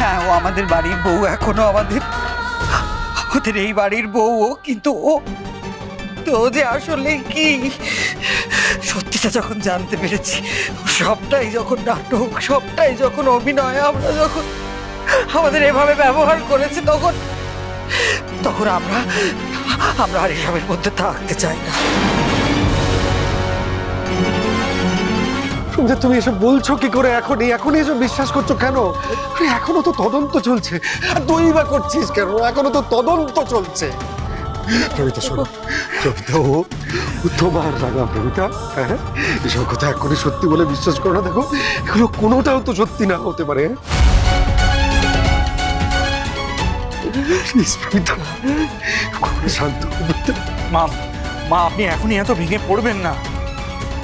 হ্যাঁ, ও আমাদের বাড়ির বউ, এখনো আমাদের এই বাড়ির বউ। কিন্তু ও তো যে আসলে কি সত্যিটা যখন জানতে পেরেছি, সবটাই যখন নাটক, সবটাই যখন অভিনয়, আমরা যখন আমাদের এভাবে ব্যবহার করেছে, তখন আমরা আর এসবের মধ্যে থাকতে চাই না। সন্ধ্যা, তুমি এসব বলছো কি করে? এখনই এসব বিশ্বাস করছো কেন? এখনো তো তদন্ত চলছে। আর তুই বা করছিস কেন? এখনো তো তদন্ত চলছে। প্রমিতা শোনো, প্রমিতা ও তোমার রাঙা প্রমিতা। হ্যাঁ, এসব কথা এখনই সত্যি বলে বিশ্বাস করো না। দেখো, এগুলো কোনোটাও তো সত্যি না হতে পারে। প্রমিতা, শান্ত। মা, আপনি এখনই এত ভেঙে পড়বেন না।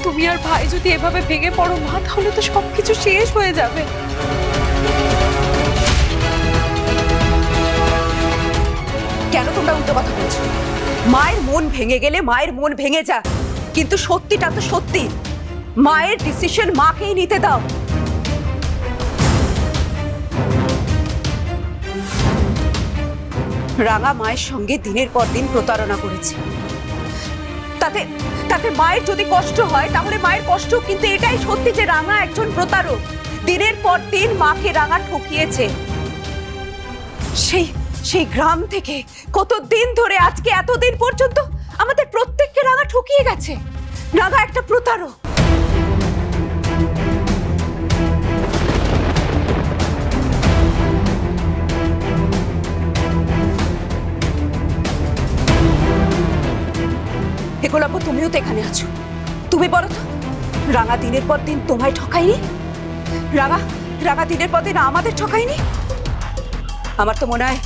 তুমি আর ভাই যদি এভাবে ভেঙে পড়ো মা, তাহলে তো সবকিছু শেষ হয়ে যাবে। কেন তোমরা উল্টো কথা বলছো? মায়ের মন ভেঙে গেলে মায়ের মন ভেঙে যা, কিন্তু সত্যিটা তো সত্যি। মায়ের ডিসিশন মাকেই নিতে দাও। রাঙা মায়ের সঙ্গে দিনের পর দিন প্রতারণা করেছে। তাতে মায়ের যদি কষ্ট হয়, তাহলে মায়ের কষ্ট, কিন্তু এটাই সত্যি যে রাঙা একজন প্রতারক। দিনের পর দিন মাকে রাঙা ঠকিয়েছে। সেই গ্রাম থেকে কতদিন ধরে আজকে এতদিন পর্যন্ত আমাদের প্রত্যেককে রাঙা ঠকিয়ে গেছে। রাঙা একটা প্রতারক। গোলাপ, তুমিও তো এখানে আছো। তুমি বলো তো, রাঙা দিনের পর দিন তোমায় ঠকায়নি? রাঙা দিনের পর দিন আমাদের ঠকায়নি? আমার তো মনে হয়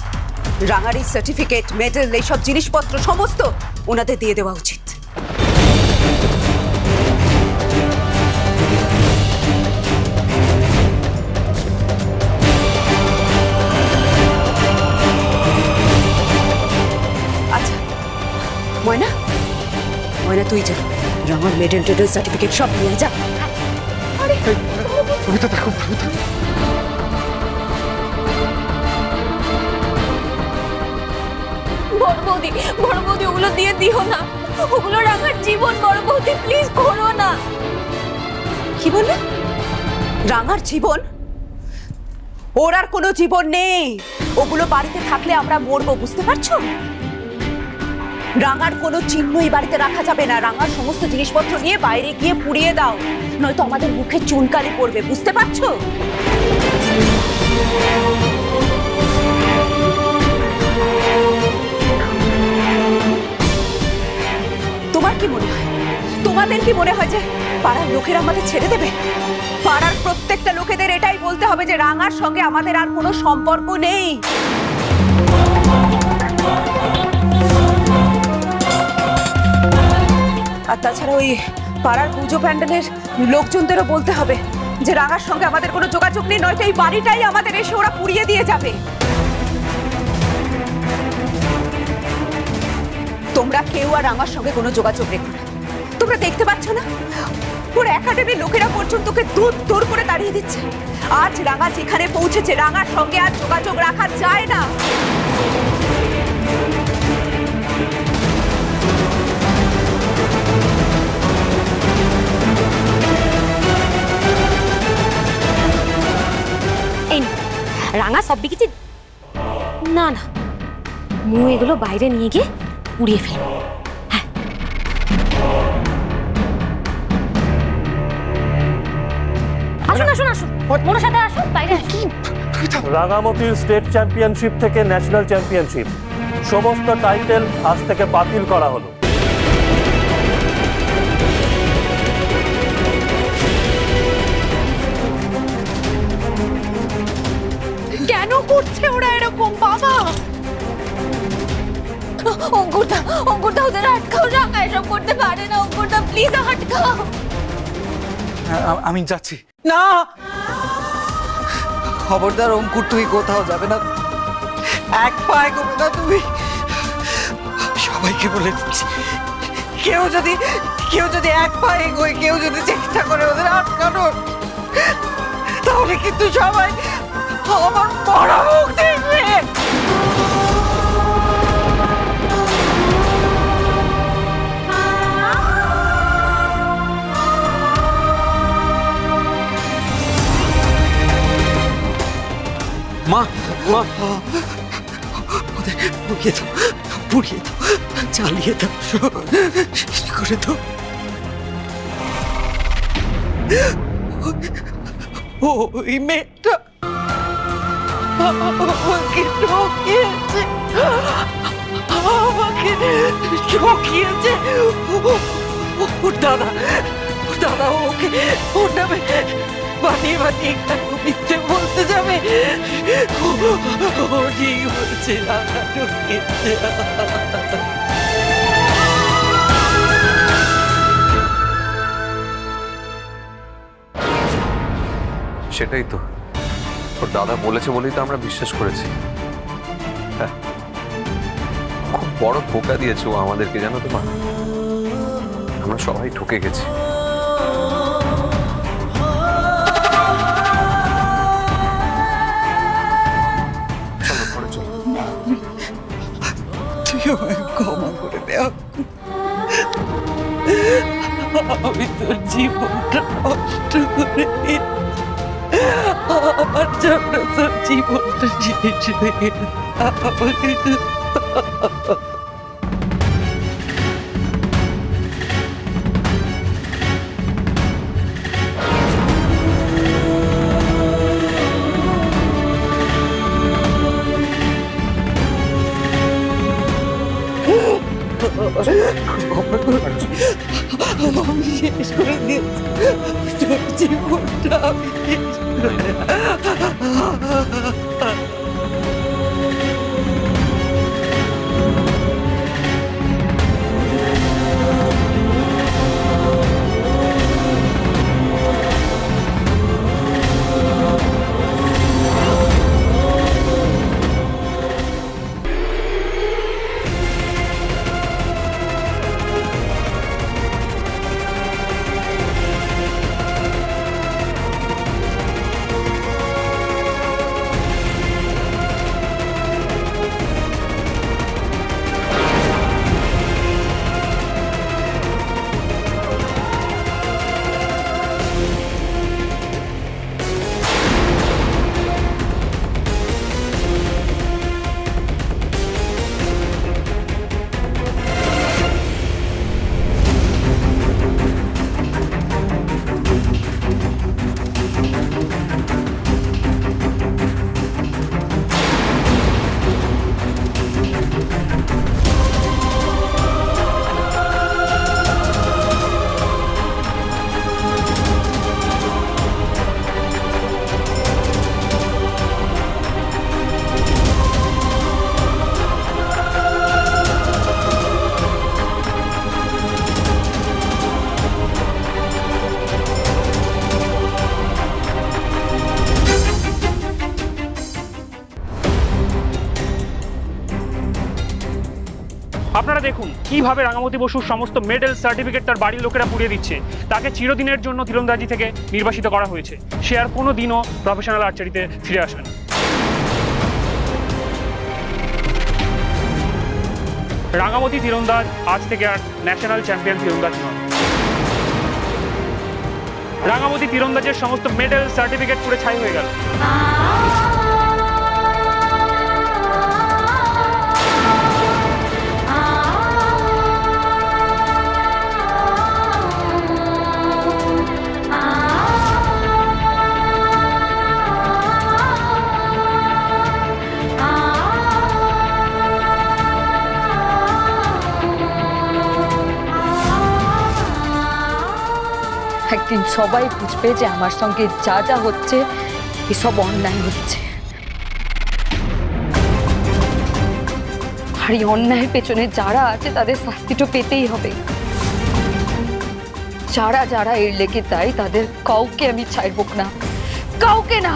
রাঙার এই সার্টিফিকেট, মেডেল, এইসব জিনিসপত্র সমস্ত ওনাদের দিয়ে দেওয়া উচিত। আচ্ছা ময়না, তুই যা, রাঙার মেডেল টেডেল সার্টিফিকেট সব নিয়ে যা। প্রমিতা দেখো, প্রমিতা। বড় বৌদি ওগুলো দিয়ে দিও না। ওগুলো রাঙার জীবন। বড় বৌদি প্লিজ করো না। কি বললে? রাঙার জীবন? ওর আর কোনো জীবন নেই। ওগুলো বাড়িতে থাকলে আমরা মরবো, বুঝতে পারছো? রাঙার কোনো চিহ্নই বাড়িতে রাখা যাবে না। রাঙার সমস্ত জিনিসপত্র নিয়ে বাইরে গিয়ে পুড়িয়ে দাও, নয়তো আমাদের মুখে চুনকালি পড়বে, বুঝতে পারছো? তোমার কি মনে হয়, তোমাদের কি মনে হয় যে পাড়ার লোকেরা আমাদের ছেড়ে দেবে? পাড়ার প্রত্যেকটা লোকেদের এটাই বলতে হবে যে রাঙার সঙ্গে আমাদের আর কোনো সম্পর্ক নেই। আর তাছাড়া ওই পাড়ার পুজো প্যান্ডেলের লোকজনদেরও বলতে হবে যে রাঙার সঙ্গে আমাদের কোনো যোগাযোগ নেই, নয়তো এই বাড়িটাই আমাদের এসে ওরা পুড়িয়ে দিয়ে যাবে। তোমরা কেউ আর রাঙার সঙ্গে কোনো যোগাযোগ রেখো না। তোমরা দেখতে পাচ্ছ না, ওর একাডেমির লোকেরা পর্যন্ত ওকে দূর করে তাড়িয়ে দিচ্ছে। আজ রাঙা যেখানে পৌঁছেছে, রাঙার সঙ্গে আর যোগাযোগ রাখা যায় না। রাঙা সব বিকেছি না, মু এগুলো বাইরে নিয়ে গিয়ে পুড়িয়ে ফেলবো। হ্যাঁ, আসুন মোর সাথে আসুন, বাইরে আসুন। রাঙামতির স্টেট চ্যাম্পিয়নশিপ থেকে ন্যাশনাল চ্যাম্পিয়নশিপ সমস্ত টাইটেল আজ থেকে বাতিল করা হলো। কেন করছে ওরা এরকম? বাবা, অঙ্কুরদা ওদের আটকাও। রাঙা এসব করতে পারে না। অঙ্কুরদা প্লিজ আটকাও। আমি যাচ্ছি। না, খবরদার অঙ্কুর, তুই কোথাও যাবে না, এক পা এগোবে না তুমি। সবাইকে বলে দিচ্ছি, কেউ যদি এক পা এগোয়, কেউ যদি চেষ্টা করে ওদের আটকানোর, তাহলে কিন্তু সবাই আমার মরা মা মা ওদের পুড়িয়ে দাও জ্বালিয়ে দাও শেষ করে দাও। ওই মেয়েটা আমাকে ঠকিয়েছে, আমাকে ঠকিয়েছে। ওর দাদা ওকে ওর নামে বানিয়ে কেন মিথ্যে বলতে যাবে? ও ঠিক বলছে, দাদা ঠকিয়েছে। সেটাই তো, ওর দাদা বলেছে বলেই তো আমরা বিশ্বাস করেছি। হ্যাঁ, খুব বড় ধোঁকা দিয়েছে ও আমাদেরকে, জানো তো মা। আমরা সবাই ঠকে গেছি। চলো ঘরে চলো। তুই আমাকে ক্ষমা করে দেওয়া, আমি তোর জীবনটা নষ্ট করে আমার জন্য তোর জীবনটা শেষ হয়ে আমি শেষ করে দিয়েছি তোর জীবনটা, আমি শেষ করে আপনারা দেখুন কিভাবে রাঙামতি বসুর সমস্ত মেডেল সার্টিফিকেট তার বাড়ির লোকেরা পুড়িয়ে দিচ্ছে। তাকে চিরদিনের জন্য তীরন্দাজি থেকে নির্বাসিত করা হয়েছে। সে আর কোনো দিনও প্রফেশনাল আর্চারিতে ফিরে আসবে না। রাঙামতি তীরন্দাজ আজ থেকে আর ন্যাশনাল চ্যাম্পিয়ন তীরন্দাজ নয়। রাঙামতি তীরন্দাজের সমস্ত মেডেল সার্টিফিকেট পুরো ছাই হয়ে গেল। একদিন সবাই বুঝবে যে আমার সঙ্গে যা যা হচ্ছে এসব অন্যায় হচ্ছে, আর এই অন্যায়ের পেছনে যারা আছে তাদের শাস্তিটা পেতেই হবে। যারা যারা এর লেগে দেয় তাদের কাউকে আমি ছাড়ব না, কাউকে না।